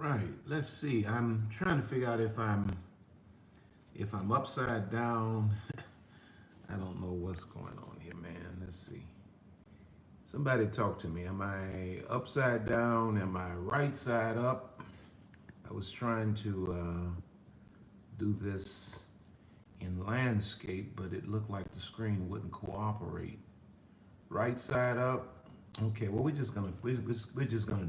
right. Let's see. I'm trying to figure out if I'm upside down. I don't know what's going on here, man. Let's see. Somebody talk to me. Am I upside down? Am I right side up? I was trying to do this in landscape, but it looked like the screen wouldn't cooperate. Right side up. Okay, well we're just gonna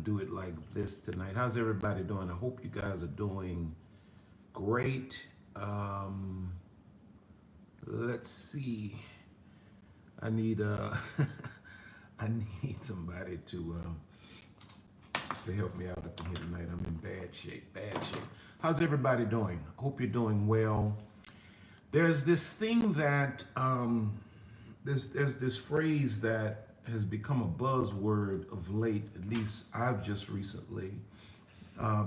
do it like this tonight. How's everybody doing? I hope you guys are doing great. Um, let's see. I need I need somebody to help me out up in here tonight. I'm in bad shape, bad shape. How's everybody doing? Hope you're doing well. There's this thing that there's this phrase that has become a buzzword of late. At least I've just recently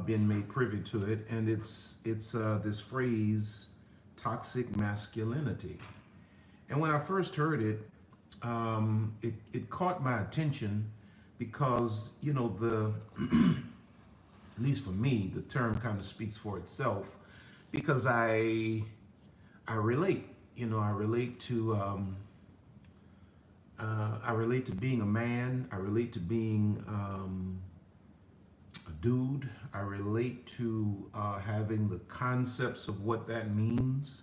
been made privy to it, and it's this phrase, toxic masculinity. And when I first heard it, it caught my attention because the at least for me, the term kind of speaks for itself because I relate. I relate to being a man. I relate to being a dude. I relate to having the concepts of what that means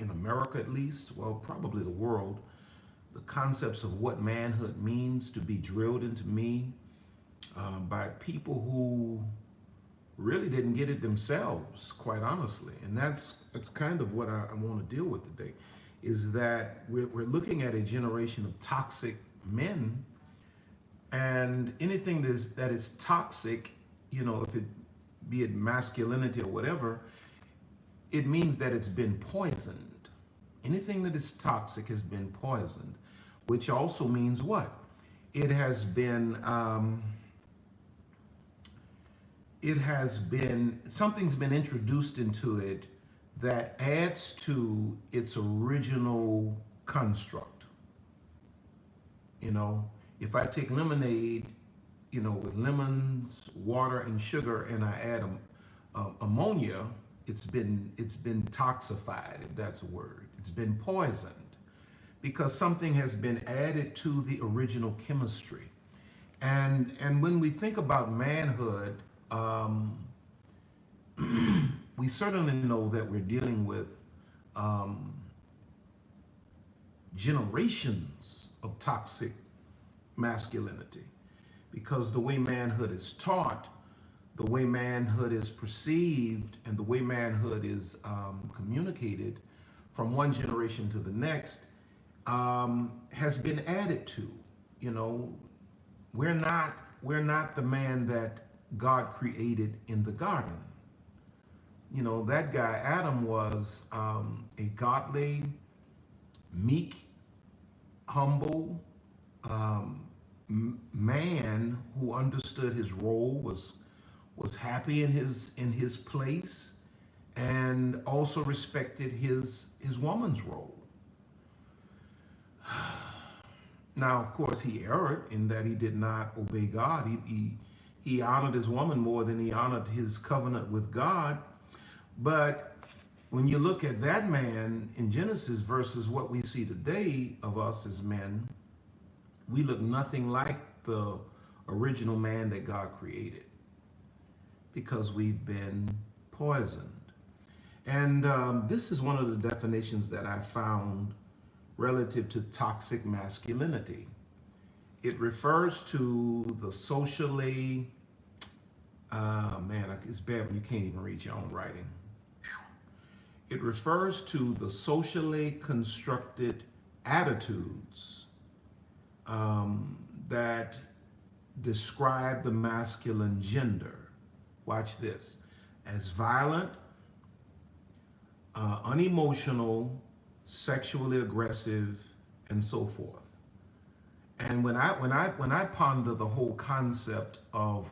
in America, at least. Well, probably the world. The concepts of what manhood means to be drilled into me by people who really didn't get it themselves, quite honestly. And that's kind of what I want to deal with today, is that we're looking at a generation of toxic men, and anything that is toxic, if it be it masculinity or whatever, it means that it's been poisoned. Anything that is toxic has been poisoned, which also means what? It has been something's been introduced into it that adds to its original construct. If I take lemonade, with lemons, water, and sugar, and I add ammonia, it's been toxified, if that's a word. It's been poisoned because something has been added to the original chemistry. And when we think about manhood, we certainly know that we're dealing with generations of toxic masculinity, because the way manhood is taught, the way manhood is perceived, and the way manhood is communicated from one generation to the next has been added to. We're not the man that God created in the garden. That guy Adam was a godly, meek, humble man who understood his role, was happy in his place, and also respected his woman's role. Now, of course, he erred in that he did not obey God. He honored his woman more than he honored his covenant with God. But when you look at that man in Genesis versus what we see today of us as men, we look nothing like the original man that God created, because we've been poisoned. And this is one of the definitions that I found relative to toxic masculinity. It refers to the socially, it's bad when you can't even read your own writing. It refers to the socially constructed attitudes that describe the masculine gender. Watch this: as violent, unemotional, sexually aggressive, and so forth. And when I ponder the whole concept of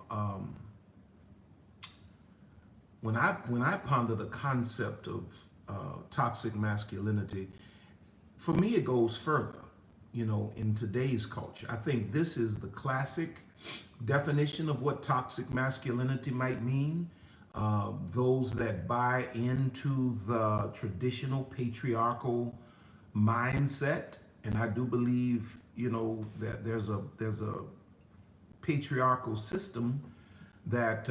when I ponder the concept of toxic masculinity, for me it goes further. In today's culture, I think this is the classic definition of what toxic masculinity might mean. Those that buy into the traditional patriarchal mindset, and I do believe, that there's a patriarchal system that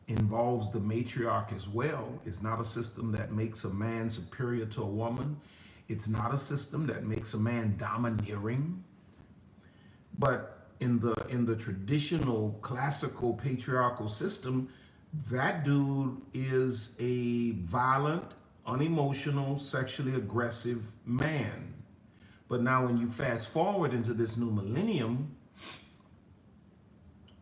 involves the matriarch as well. It's not a system that makes a man superior to a woman. It's not a system that makes a man domineering. But in the traditional classical patriarchal system, that dude is a violent, unemotional, sexually aggressive man. But now when you fast forward into this new millennium,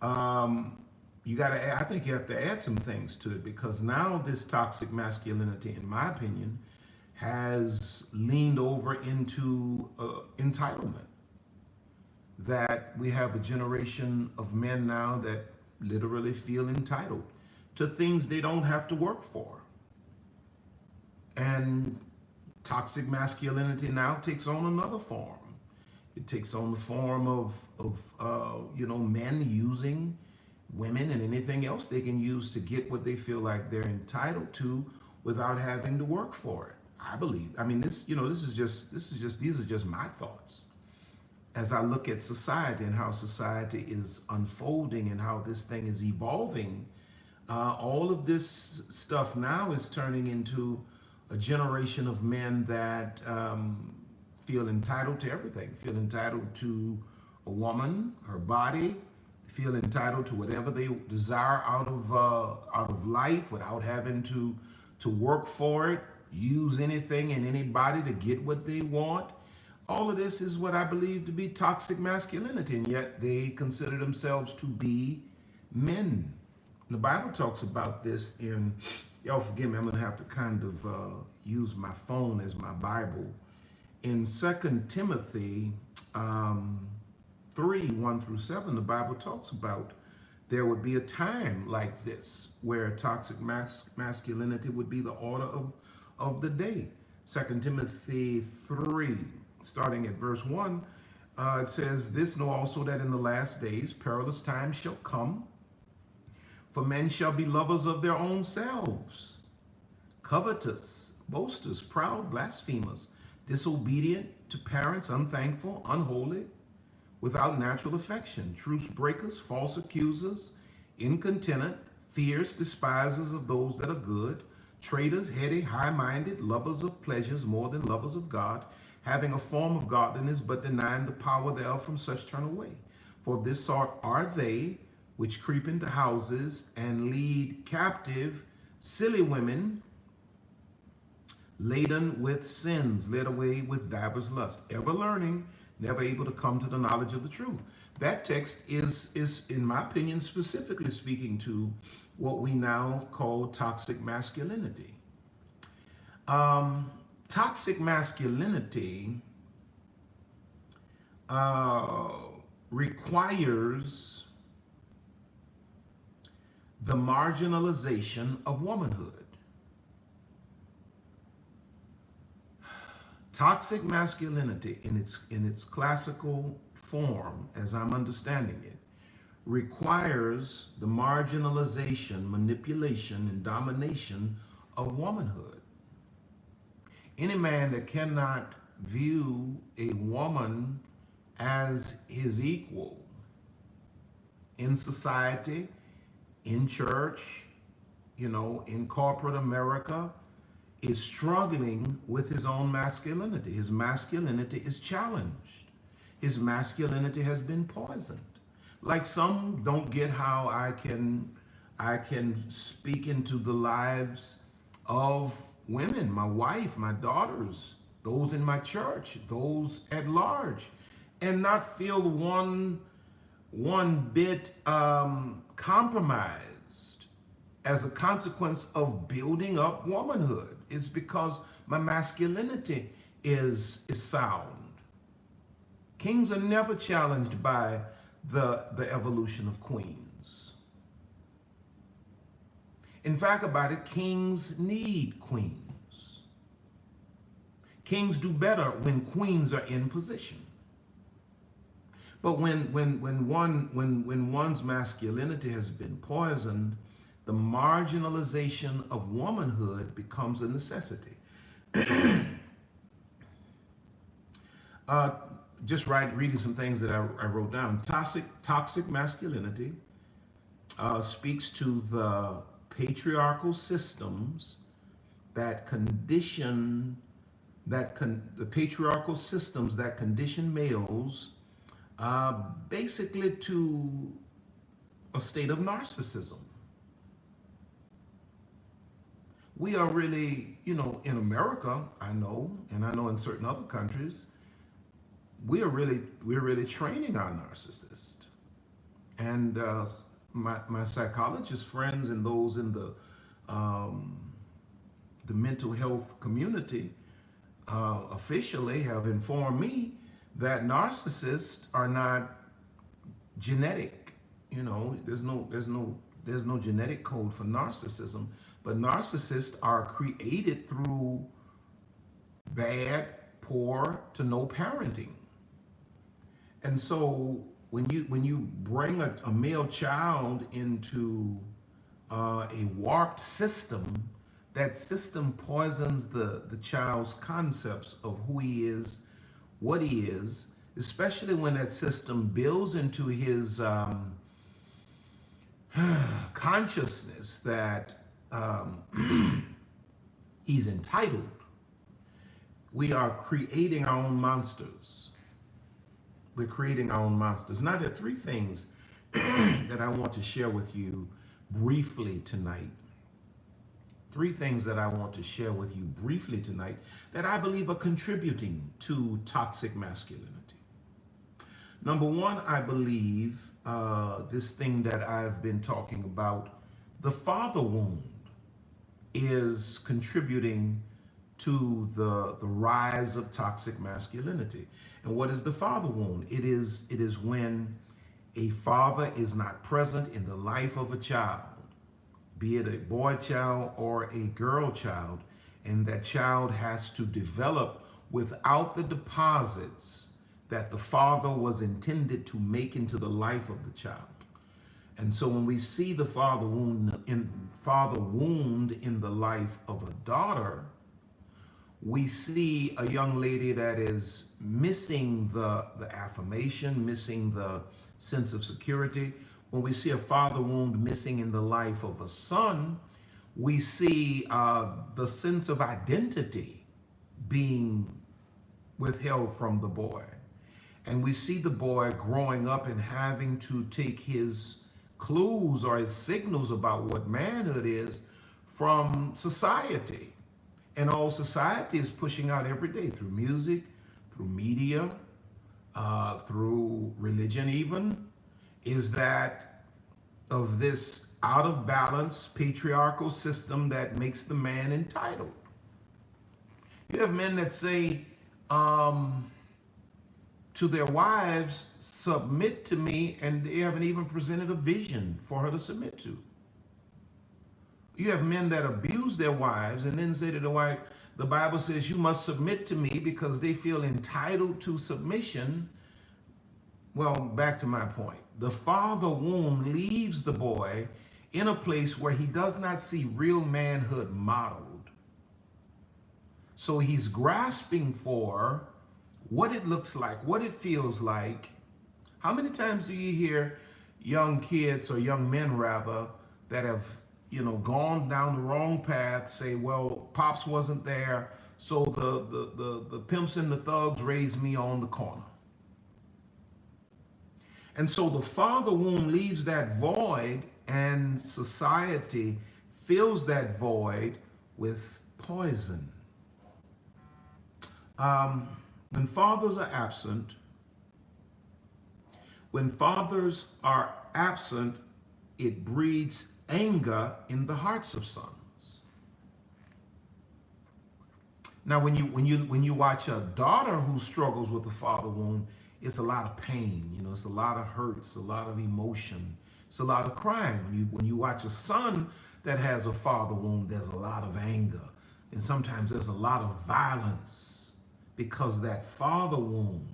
I think you have to add some things to it, because now this toxic masculinity, in my opinion, has leaned over into entitlement. That we have a generation of men now that literally feel entitled to things they don't have to work for. And toxic masculinity now takes on another form. It takes on the form of men using women and anything else they can use to get what they feel like they're entitled to without having to work for it. I believe. I mean, these are just my thoughts as I look at society and how society is unfolding and how this thing is evolving. All of this stuff now is turning into a generation of men that feel entitled to everything, feel entitled to a woman, her body, feel entitled to whatever they desire out of life without having to work for it, use anything and anybody to get what they want. All of this is what I believe to be toxic masculinity, and yet they consider themselves to be men. The Bible talks about this in, y'all forgive me, I'm going to have to kind of use my phone as my Bible. In 2 Timothy 3, 1 through 7, the Bible talks about there would be a time like this where toxic masculinity would be the order of the day. 2 Timothy 3, starting at verse 1, it says, "This know also that in the last days perilous times shall come, for men shall be lovers of their own selves, covetous, boasters, proud, blasphemers, disobedient to parents, unthankful, unholy, without natural affection, truce breakers, false accusers, incontinent, fierce, despisers of those that are good, traitors, heady, high-minded, lovers of pleasures more than lovers of God, having a form of godliness, but denying the power thereof. From such turn away. For of this sort are they which creep into houses and lead captive silly women, laden with sins, led away with divers lusts, ever learning, never able to come to the knowledge of the truth." That text is in my opinion, specifically speaking to what we now call toxic masculinity. Toxic masculinity requires the marginalization of womanhood. Toxic masculinity in its classical form, as I'm understanding it, requires the marginalization, manipulation, and domination of womanhood. Any man that cannot view a woman as his equal in society, in church, in corporate America, is struggling with his own masculinity. His masculinity is challenged. His masculinity has been poisoned. Like, some don't get how I can speak into the lives of women, my wife, my daughters, those in my church, those at large, and not feel one bit compromised as a consequence of building up womanhood. It's because my masculinity is sound. Kings are never challenged by the evolution of queens. In fact, about it, kings need queens. Kings do better when queens are in position. But when one's masculinity has been poisoned, the marginalization of womanhood becomes a necessity. uh, just reading some things that I wrote down. Toxic masculinity speaks to the patriarchal systems that condition the patriarchal systems that condition males basically to a state of narcissism. We are really, in America, I know, and I know in certain other countries, we're really training our narcissist. And my psychologist friends and those in the mental health community officially have informed me that narcissists are not genetic. There's no genetic code for narcissism, but narcissists are created through bad, poor to no parenting. And so when you bring a male child into a warped system, that system poisons the child's concepts of who he is, what he is, especially when that system builds into his consciousness that he's entitled. We are creating our own monsters. We're creating our own monsters. Now, there are three things that I want to share with you briefly tonight. Three things that I want to share with you briefly tonight that I believe are contributing to toxic masculinity. Number one, I believe this thing that I've been talking about, the father wound, is contributing to the rise of toxic masculinity. And what is the father wound? It is when a father is not present in the life of a child, be it a boy child or a girl child, and that child has to develop without the deposits that the father was intended to make into the life of the child. And so when we see the father wound in the life of a daughter, we see a young lady that is missing the affirmation, missing the sense of security. When we see a father wound missing in the life of a son, we see the sense of identity being withheld from the boy. And we see the boy growing up and having to take his clues or his signals about what manhood is from society. And all society is pushing out every day through music, through media, through religion even, is that of this out of balance patriarchal system that makes the man entitled. You have men that say to their wives, submit to me, and they haven't even presented a vision for her to submit to. You have men that abuse their wives and then say to the wife, the Bible says you must submit to me, because they feel entitled to submission. Well, back to my point. The father wound leaves the boy in a place where he does not see real manhood modeled. So he's grasping for what it looks like, what it feels like. How many times do you hear young kids, or young men rather, that have gone down the wrong path, say, well, pops wasn't there, so the pimps and the thugs raised me on the corner. And so the father wound leaves that void, and society fills that void with poison. When fathers are absent, it breeds anger in the hearts of sons. Now, when you watch a daughter who struggles with the father wound, it's a lot of pain. It's a lot of hurt. It's a lot of emotion. It's a lot of crying. When you watch a son that has a father wound, there's a lot of anger, and sometimes there's a lot of violence because that father wound.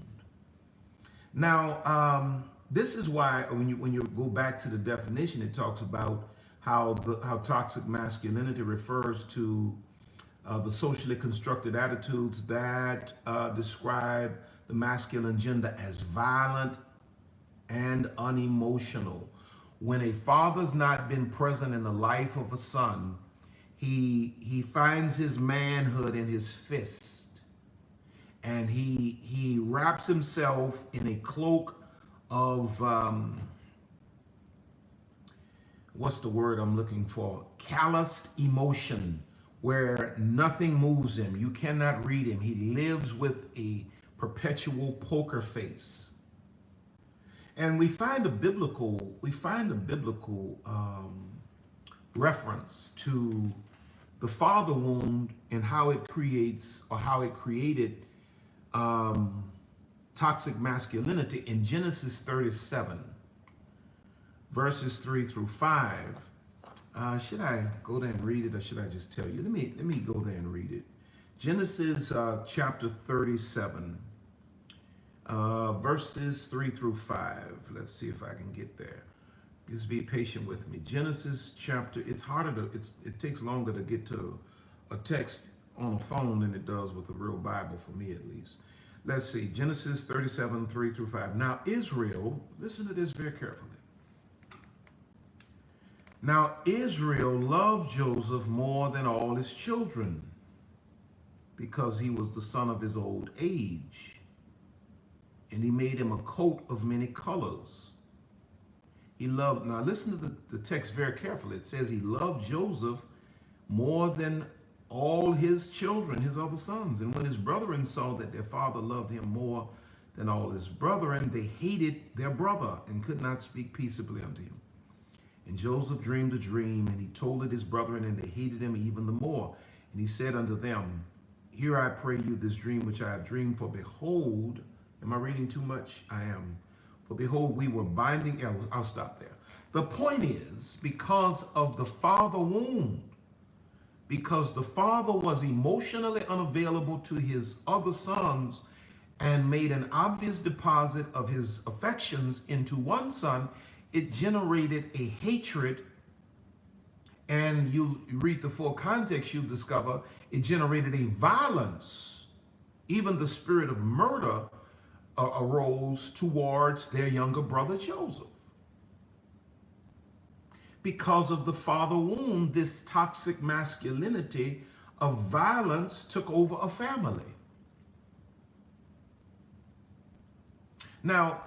Now, this is why when you go back to the definition, it talks about how toxic masculinity refers to the socially constructed attitudes that describe the masculine gender as violent and unemotional. When a father's not been present in the life of a son, he finds his manhood in his fist, and he wraps himself in a cloak of what's the word I'm looking for? Calloused emotion, where nothing moves him. You cannot read him. He lives with a perpetual poker face. And we find a biblical reference to the father wound and how it creates, or how it created toxic masculinity in Genesis 37, verses 3 through 5. Should I go there and read it, or should I just tell you? Let me go there and read it. Genesis chapter 37, verses 3 through 5. Let's see if I can get there. Just be patient with me. Genesis chapter, it takes longer to get to a text on a phone than it does with a real Bible, for me at least. Let's see, Genesis 37, 3 through 5. Now Israel, listen to this very carefully. Now Israel loved Joseph more than all his children, because he was the son of his old age. And he made him a coat of many colors. He loved, now listen to the text very carefully. It says he loved Joseph more than all his children, his other sons. And when his brethren saw that their father loved him more than all his brethren, they hated their brother and could not speak peaceably unto him. And Joseph dreamed a dream, and he told it his brethren, and they hated him even the more. And he said unto them, Hear, I pray you, this dream which I have dreamed, for behold, am I reading too much? I am. For behold, we were binding, I'll stop there. The point is, because of the father wound, because the father was emotionally unavailable to his other sons and made an obvious deposit of his affections into one son, it generated a hatred. And you read the full context, you discover it generated a violence. Even the spirit of murder arose towards their younger brother Joseph. Because of the father wound, this toxic masculinity of violence took over a family. Now,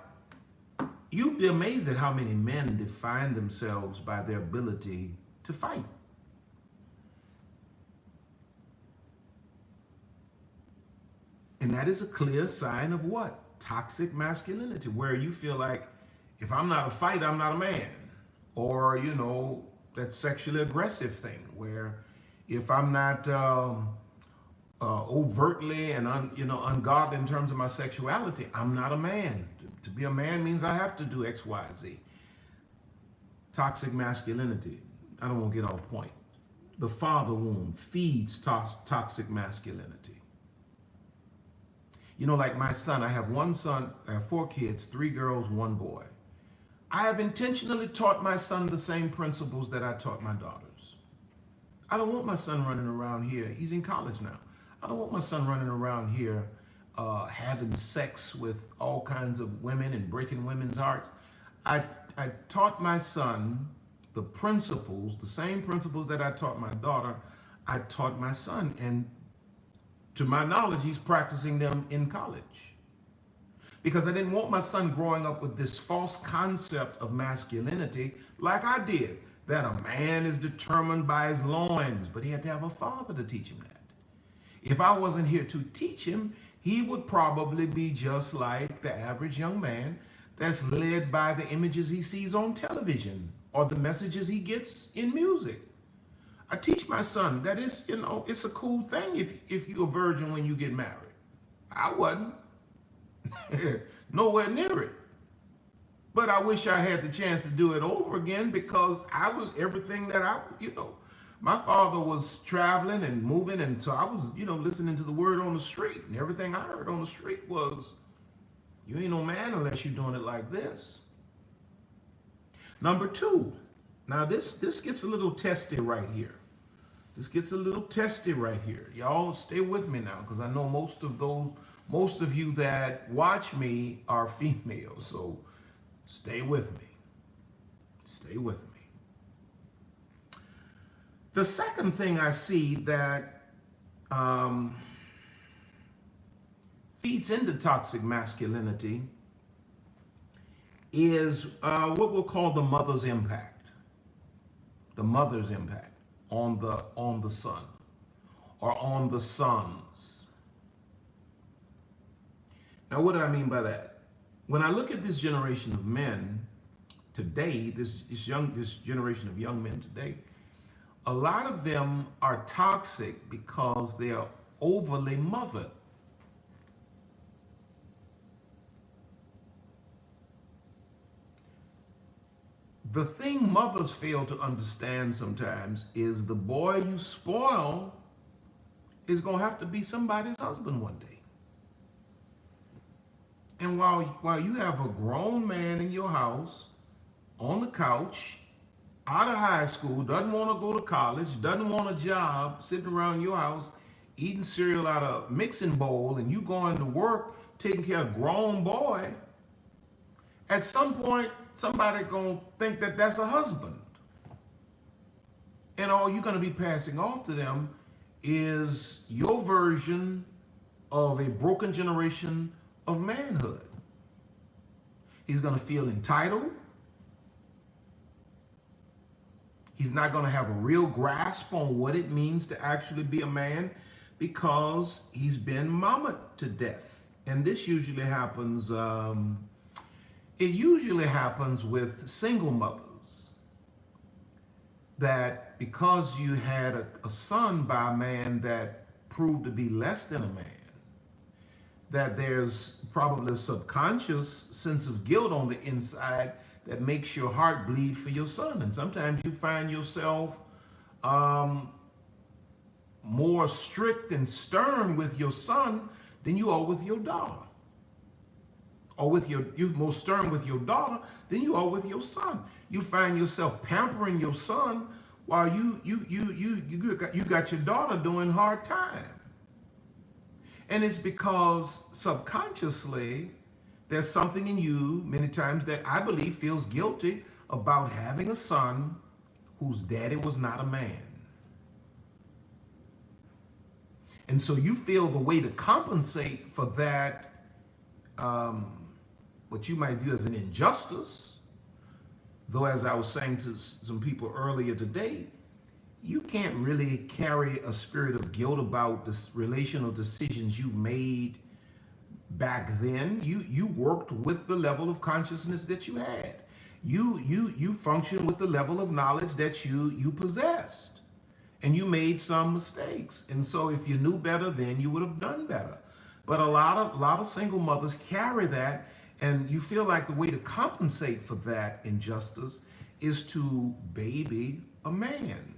you'd be amazed at how many men define themselves by their ability to fight. And that is a clear sign of what? Toxic masculinity, where you feel like, if I'm not a fighter, I'm not a man. Or, you know, that sexually aggressive thing, where if I'm not overtly and ungodly in terms of my sexuality, I'm not a man. To be a man means I have to do X, Y, Z. Toxic masculinity. I don't want to get off point. The father wound feeds toxic masculinity. You know, like my son, I have one son, I have 4 kids, 3 girls, 1 boy. I have intentionally taught my son the same principles that I taught my daughters. I don't want my son running around here. He's in college now. I don't want my son running around here having sex with all kinds of women and breaking women's hearts. I taught my son the principles, the same principles that I taught my daughter, I taught my son. And to my knowledge, he's practicing them in college. Because I didn't want my son growing up with this false concept of masculinity like I did, that a man is determined by his loins, but he had to have a father to teach him that. If I wasn't here to teach him, he would probably be just like the average young man that's led by the images he sees on television or the messages he gets in music. I teach my son that it's a cool thing if you're a virgin when you get married. I wasn't. Nowhere near it. But I wish I had the chance to do it over again, because I was everything that my father was traveling and moving, and so I was, listening to the word on the street, and everything I heard on the street was You ain't no man unless you're doing it like this. Number two, now this gets a little testy right here. This gets a little testy right here. Y'all stay with me now, because I know most of you that watch me are females. So stay with me. Stay with me. The second thing I see that feeds into toxic masculinity is what we'll call the mother's impact. The mother's impact on the son or on the sons. Now, what do I mean by that? When I look at this generation of men today, this generation of young men today, a lot of them are toxic because they are overly mothered. The thing mothers fail to understand sometimes is the boy you spoil is going to have to be somebody's husband one day. And while you have a grown man in your house, on the couch, out of high school, doesn't want to go to college, doesn't want a job, sitting around your house, eating cereal out of a mixing bowl, and you going to work, taking care of a grown boy, at some point, somebody gonna think that that's a husband. And all you're gonna be passing off to them is your version of a broken generation of manhood. He's gonna feel entitled. He's not gonna have a real grasp on what it means to actually be a man because he's been mamaed to death. And this usually happens, it usually happens with single mothers, that because you had a son by a man that proved to be less than a man, that there's probably a subconscious sense of guilt on the inside that makes your heart bleed for your son. And sometimes you find yourself more strict and stern with your son than you are with your daughter. Or you're more stern with your daughter than you are with your son. You find yourself pampering your son while you got your daughter doing hard time. And it's because subconsciously there's something in you many times that I believe feels guilty about having a son whose daddy was not a man. And so you feel the way to compensate for that, what you might view as an injustice, though as I was saying to some people earlier today, you can't really carry a spirit of guilt about the relational decisions you made back then. You worked with the level of consciousness that you had. You functioned with the level of knowledge that you possessed, and you made some mistakes. And so if you knew better then, you would have done better. But a lot of single mothers carry that, and you feel like the way to compensate for that injustice is to baby a man,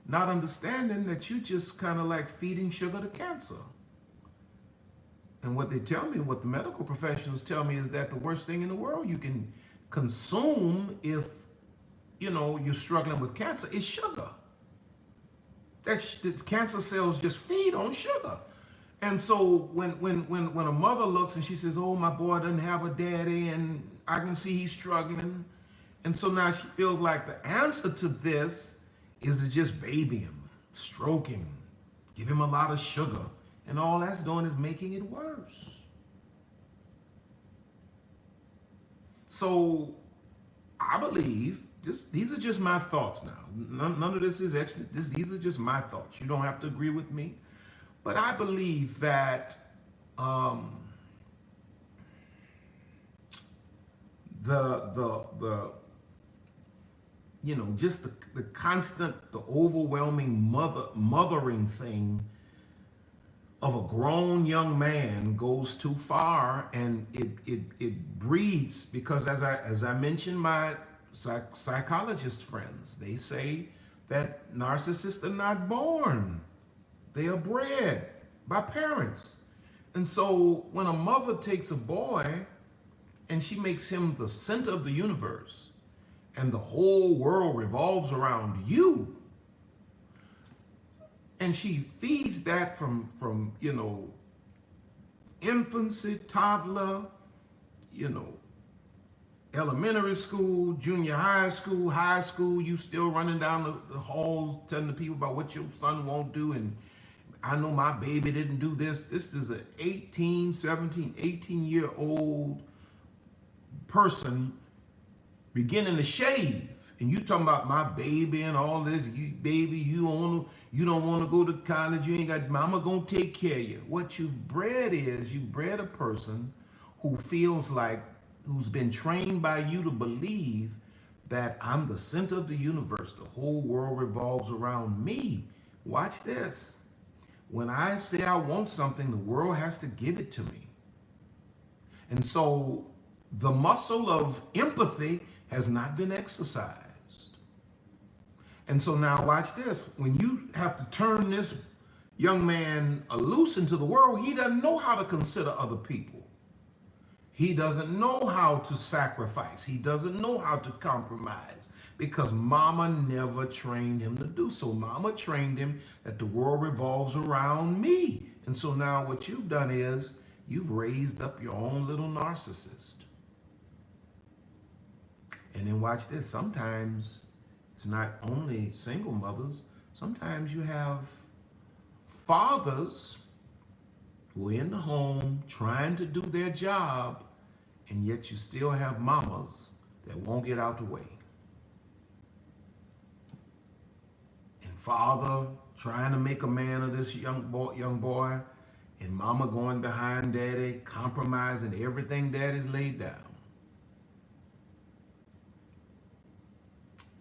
not understanding that you just kind of like feeding sugar to cancer. And what they tell me, what the medical professionals tell me, is that the worst thing in the world you can consume if you're struggling with cancer is sugar. The cancer cells just feed on sugar. And so when a mother looks and she says, "Oh, my boy doesn't have a daddy, and I can see he's struggling," and so now she feels like the answer to this is to just baby him, stroke him, give him a lot of sugar, and all that's doing is making it worse. So I believe these are just my thoughts now. None of this is actually, these are just my thoughts. You don't have to agree with me. But I believe that just the constant, the overwhelming mothering thing of a grown young man goes too far, and it breeds, because as I mentioned, my psychologist friends, they say that narcissists are not born. They are bred by parents. And so when a mother takes a boy and she makes him the center of the universe and the whole world revolves around you, and she feeds that from infancy, toddler, you know, elementary school, junior high school, you still running down the halls telling the people about what your son won't do, and I know my baby didn't do this. This is an 18, 17, 18-year-old person beginning to shave. And you talking about my baby and all this. You baby, you don't want to go to college. You ain't got mama gonna take care of you. What you've bred is you've bred a person who feels like, who's been trained by you to believe that I'm the center of the universe. The whole world revolves around me. Watch this. When I say I want something, the world has to give it to me. And so the muscle of empathy has not been exercised. And so now watch this. When you have to turn this young man loose into the world, he doesn't know how to consider other people. He doesn't know how to sacrifice. He doesn't know how to compromise because mama never trained him to do so. Mama trained him that the world revolves around me. And so now what you've done is you've raised up your own little narcissist. And then watch this. Sometimes it's not only single mothers. Sometimes you have fathers who are in the home trying to do their job, and yet you still have mamas that won't get out the way. And father trying to make a man of this young boy, and mama going behind daddy, compromising everything daddy's laid down.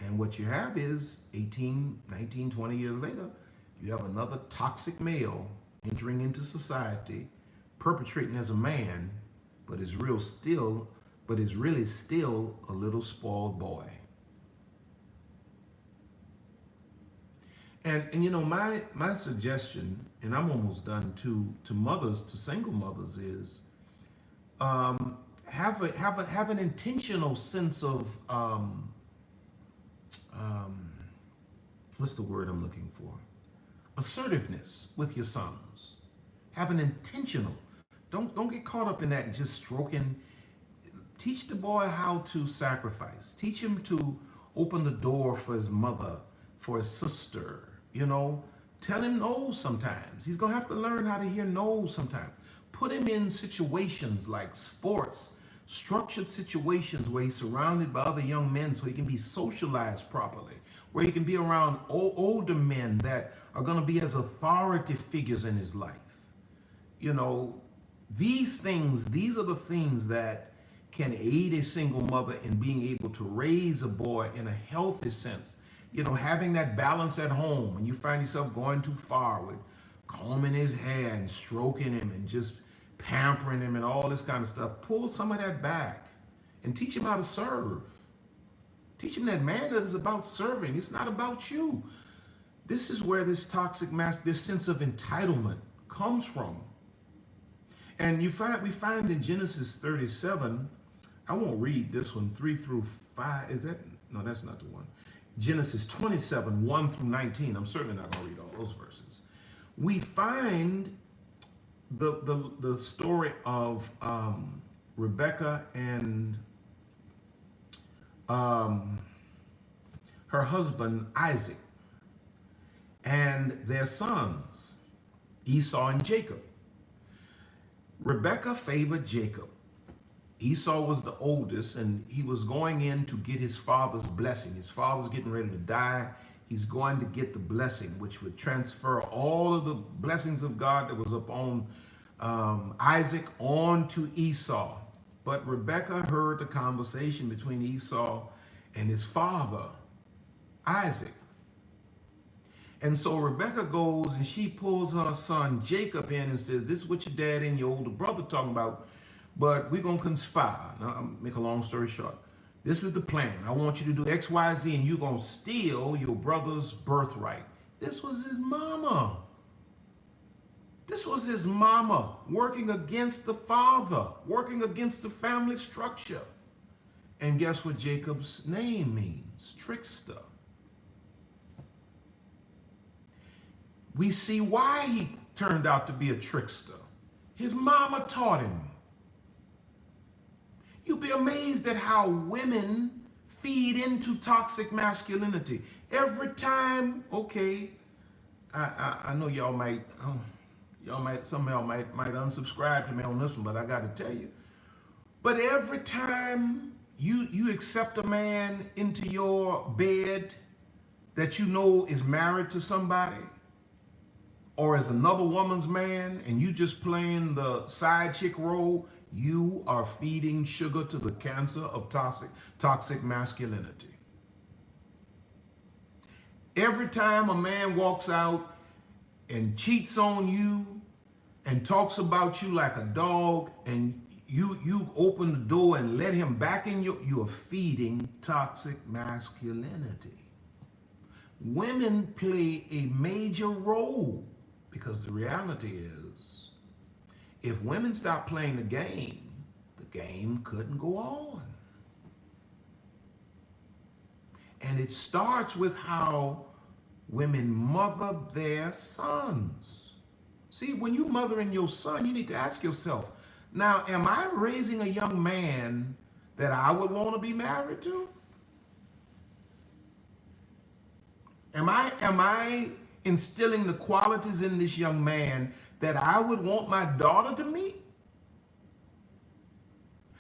And what you have is 18, 19, 20 years later, you have another toxic male entering into society, perpetrating as a man, but is really still a little spoiled boy. And you know, my suggestion, and I'm almost done, to mothers, to single mothers, is have an intentional sense of what's the word I'm looking for? Assertiveness with your sons. Have an intentional. Don't get caught up in that just stroking. Teach the boy how to sacrifice. Teach him to open the door for his mother, for his sister. You know, tell him no sometimes. He's gonna have to learn how to hear no sometimes. Put him in situations like sports, structured situations where he's surrounded by other young men so he can be socialized properly, where he can be around older men that are going to be as authority figures in his life. You know, these are the things that can aid a single mother in being able to raise a boy in a healthy sense. You know, having that balance at home when you find yourself going too far with combing his hair and stroking him and just pampering him and all this kind of stuff. Pull some of that back and teach him how to serve. Teach him that manhood is about serving. It's not about you. This is where this toxic this sense of entitlement comes from. And we find in Genesis 37, I won't read this one, 3 through 5. Is that? No, that's not the one. Genesis 27, 1 through 19. I'm certainly not going to read all those verses. We find the story of Rebecca and her husband Isaac and their sons Esau and Jacob. Rebecca favored Jacob. Esau was the oldest, and he was going in to get his father's blessing. His father's getting ready to die. He's going to get the blessing, which would transfer all of the blessings of God that was upon Isaac on to Esau. But Rebekah heard the conversation between Esau and his father, Isaac. And so Rebekah goes and she pulls her son Jacob in and says, this is what your dad and your older brother talking about, but we're going to conspire. Now, I'll make a long story short. This is the plan. I want you to do X, Y, Z, and you're going to steal your brother's birthright. This was his mama. This was his mama working against the father, working against the family structure. And guess what Jacob's name means? Trickster. We see why he turned out to be a trickster. His mama taught him. You'll be amazed at how women feed into toxic masculinity. Every time, okay, I know some of y'all might unsubscribe to me on this one, but I got to tell you. But every time you accept a man into your bed that you know is married to somebody, or is another woman's man, and you just playing the side chick role, you are feeding sugar to the cancer of toxic masculinity. Every time a man walks out and cheats on you and talks about you like a dog, and you open the door and let him back in you are feeding toxic masculinity. Women play a major role, because the reality is, if women stop playing the game couldn't go on. And it starts with how women mother their sons. See, when you're mothering your son, you need to ask yourself, now, am I raising a young man that I would want to be married to? Am I instilling the qualities in this young man that I would want my daughter to meet?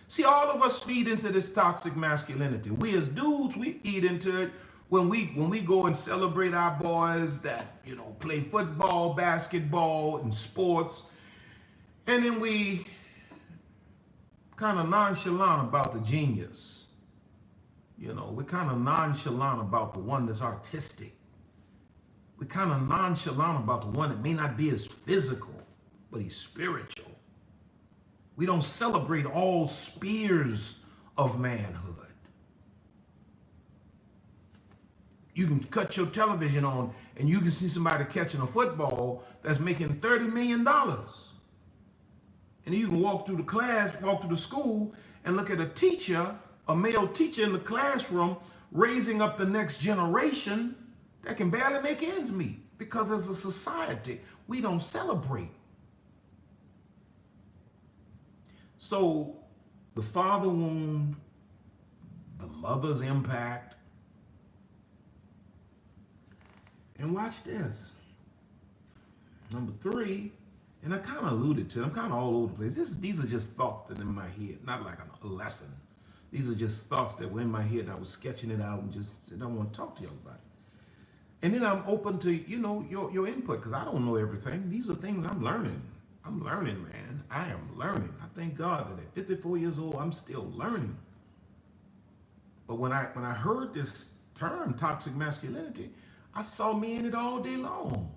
See, all of us feed into this toxic masculinity. We as dudes, we feed into it when we go and celebrate our boys that, play football, basketball, and sports. And then we kind of nonchalant about the genius. We're kind of nonchalant about the one that's artistic. We're kind of nonchalant about the one that may not be as physical, but he's spiritual. We don't celebrate all spheres of manhood. You can cut your television on and you can see somebody catching a football that's making $30 million. And you can walk through the school and look at a teacher, a male teacher in the classroom, raising up the next generation that can barely make ends meet, because as a society, we don't celebrate. So the father wound, the mother's impact, and watch this. Number 3, and I kind of alluded to it, I'm kind of all over the place. These are just thoughts that are in my head, not like a lesson. These are just thoughts that were in my head, and I was sketching it out and I want to talk to y'all about it. And then I'm open to, your input, because I don't know everything. These are things I'm learning. I'm learning, man. I am learning. I thank God that at 54 years old, I'm still learning. But when I heard this term, toxic masculinity, I saw me in it all day long.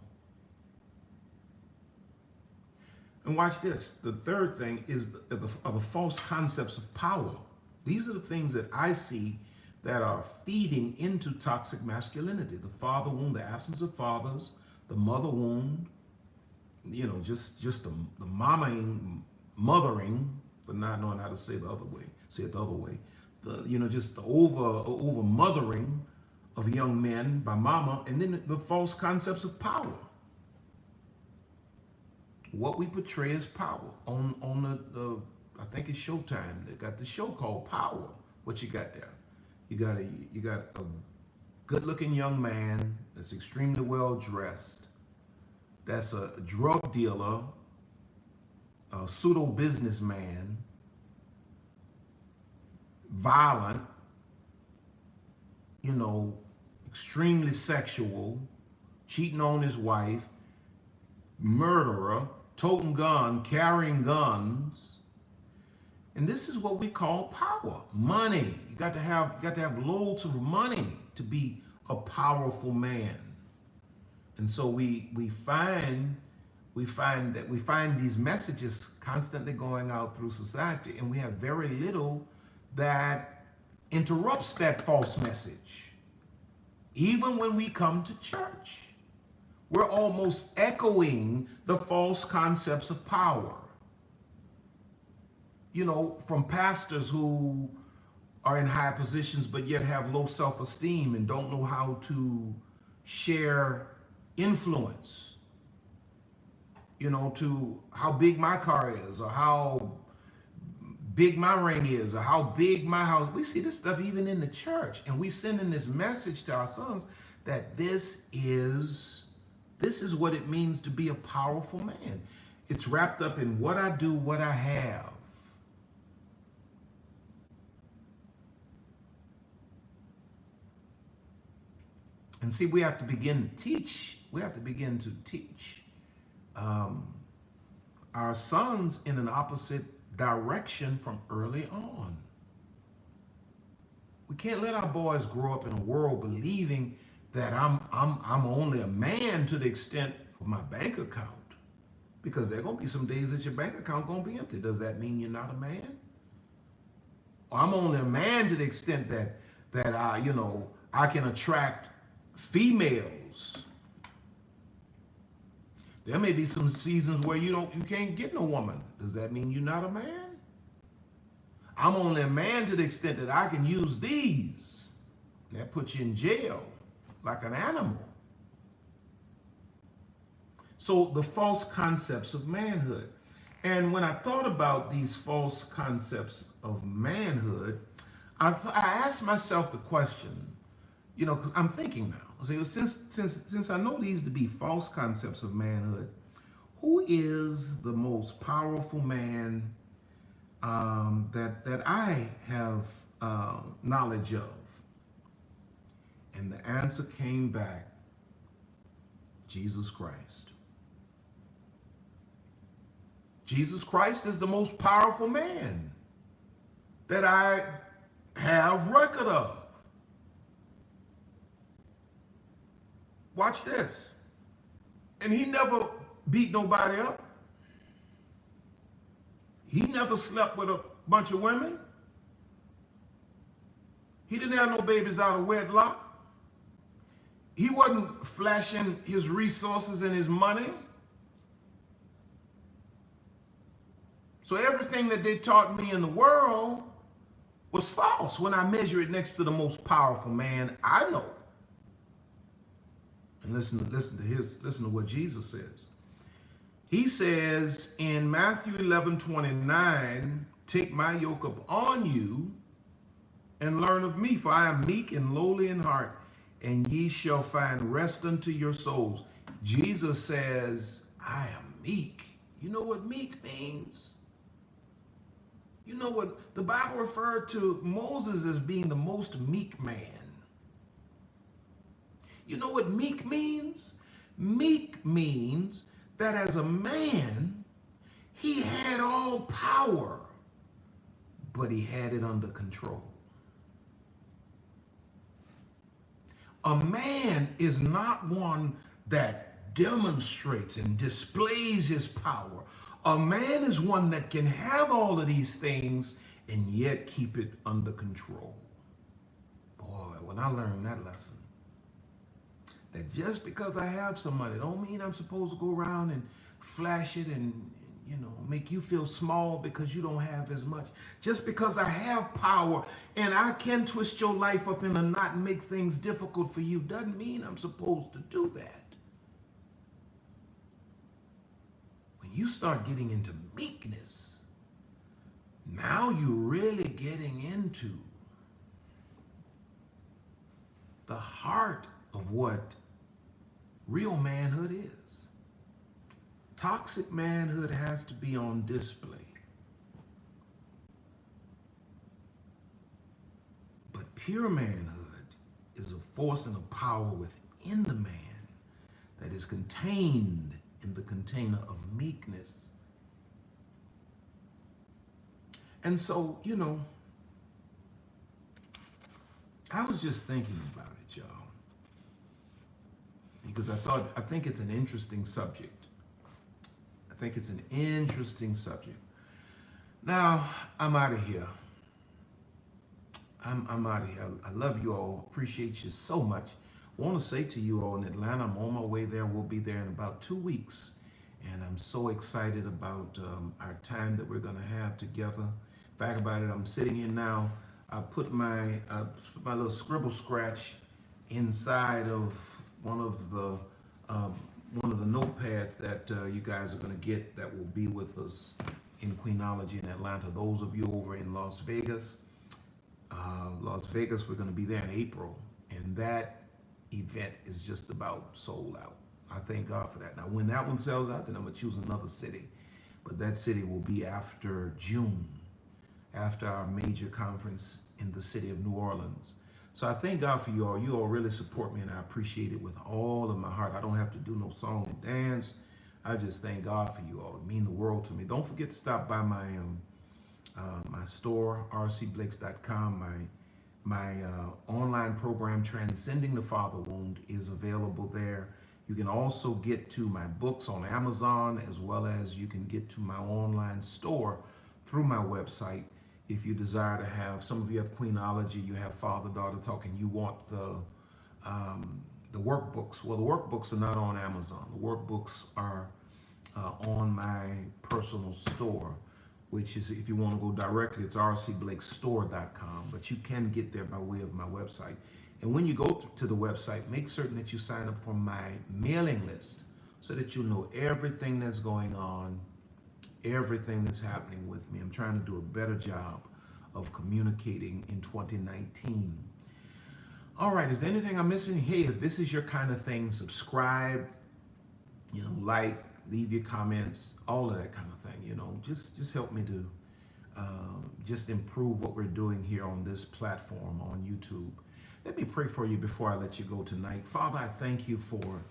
And watch this. The third thing is the false concepts of power. These are the things that I see that are feeding into toxic masculinity. The father wound, the absence of fathers, the mother wound, just the mothering, but not knowing how to say it the other way. Just the over mothering of young men by mama, and then the false concepts of power. What we portray as power on the I think it's Showtime. They got the show called Power. What you got there? You got a good-looking young man that's extremely well dressed, that's a drug dealer, a pseudo businessman, violent, extremely sexual, cheating on his wife, murderer, toting gun, carrying guns. And this is what we call power, money. You got to have loads of money to be a powerful man. And so we find these messages constantly going out through society, and we have very little that interrupts that false message. Even when we come to church, we're almost echoing the false concepts of power. You know, from pastors who are in high positions but yet have low self-esteem and don't know how to share influence, you know, to how big my car is, or how big my ring is, or how big my house. We see this stuff even in the church, and we sending this message to our sons that this is what it means to be a powerful man. It's wrapped up in what I do, what I have. And see, we have to begin to teach. We have to begin to teach our sons in an opposite direction from early on. We can't let our boys grow up in a world believing that I'm only a man to the extent of my bank account, because there are gonna be some days that your bank account gonna be empty. Does that mean you're not a man? Or I'm only a man to the extent that I can attract females. There may be some seasons where you can't get no woman. Does that mean you're not a man? I'm only a man to the extent that I can use these. That puts you in jail like an animal. So the false concepts of manhood. And when I thought about these false concepts of manhood, I asked myself the question, you know, because I'm thinking now. So since I know these to be false concepts of manhood, who is the most powerful man that I have knowledge of? And the answer came back: Jesus Christ. Jesus Christ is the most powerful man that I have record of. Watch this. And he never beat nobody up. He never slept with a bunch of women. He didn't have no babies out of wedlock. He wasn't flashing his resources and his money. So everything that they taught me in the world was false when I measure it next to the most powerful man I know. And listen to what Jesus says. He says in Matthew 11:29, take my yoke up on you and learn of me, for I am meek and lowly in heart, and ye shall find rest unto your souls. Jesus says, I am meek. You know what meek means? You know what the Bible referred to Moses as being the most meek man. You know what meek means? Meek means that as a man, he had all power, but he had it under control. A man is not one that demonstrates and displays his power. A man is one that can have all of these things and yet keep it under control. Boy, when I learned that lesson, that just because I have some money don't mean I'm supposed to go around and flash it and, you know, make you feel small because you don't have as much. Just because I have power and I can twist your life up in a knot and make things difficult for you doesn't mean I'm supposed to do that. When you start getting into meekness, now you're really getting into the heart of what real manhood is. Toxic manhood has to be on display. But pure manhood is a force and a power within the man that is contained in the container of meekness. And so, you know, I was just thinking about it, y'all, because I think it's an interesting subject. I think it's an interesting subject. Now, I'm out of here. I'm out of here. I love you all. Appreciate you so much. I want to say to you all in Atlanta, I'm on my way there. We'll be there in about 2 weeks. And I'm so excited about our time that we're going to have together. Fact about it, I'm sitting here now. I put my little scribble scratch inside of one of the notepads that you guys are going to get that will be with us in Queenology in Atlanta. Those of you over in Las Vegas, we're going to be there in April, and that event is just about sold out. I thank God for that. Now, when that one sells out, then I'm going to choose another city. But that city will be after June, after our major conference in the city of New Orleans. So I thank God for you all. You all really support me, and I appreciate it with all of my heart. I don't have to do no song and dance. I just thank God for you all. It means the world to me. Don't forget to stop by my store, rcblakes.com. My online program, Transcending the Father Wound, is available there. You can also get to my books on Amazon, as well as you can get to my online store through my website. If you desire to have, some of you have Queenology, you have Father-Daughter Talk, and you want the workbooks. Well, the workbooks are not on Amazon. The workbooks are on my personal store, which is, if you want to go directly, it's rcblakesstore.com, but you can get there by way of my website. And when you go to the website, make certain that you sign up for my mailing list so that you'll know everything that's going on, everything that's happening with me. I'm trying to do a better job of communicating in 2019. All right, is there anything I'm missing? Hey, if this is your kind of thing, subscribe, like, leave your comments, all of that kind of thing, just help me to just improve what we're doing here on this platform on YouTube. Let me pray for you before I let you go tonight. Father, I thank you for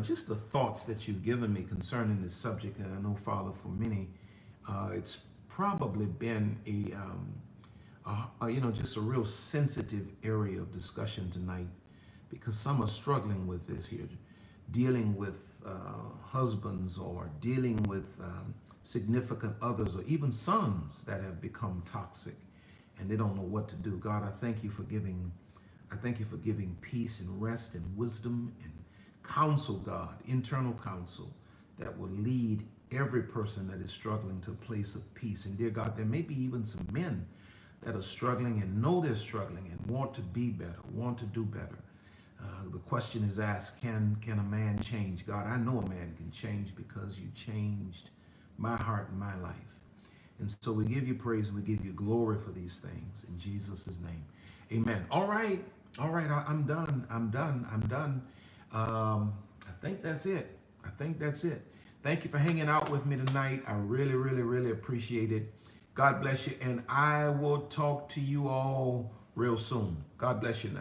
just the thoughts that you've given me concerning this subject. And I know, Father, for many, it's probably been just a real sensitive area of discussion tonight, because some are struggling with this here, dealing with husbands, or dealing with significant others, or even sons that have become toxic and they don't know what to do. God, I thank you for giving peace and rest and wisdom and counsel, God, internal counsel that will lead every person that is struggling to a place of peace. And dear God, there may be even some men that are struggling and know they're struggling and want to be better, want to do better. The question is asked, can a man change? God, I know a man can change because you changed my heart and my life. And so we give you praise and we give you glory for these things in Jesus' name. Amen. All right. I'm done. I think that's it. Thank you for hanging out with me tonight. I really, really, really appreciate it. God bless you. And I will talk to you all real soon. God bless you now.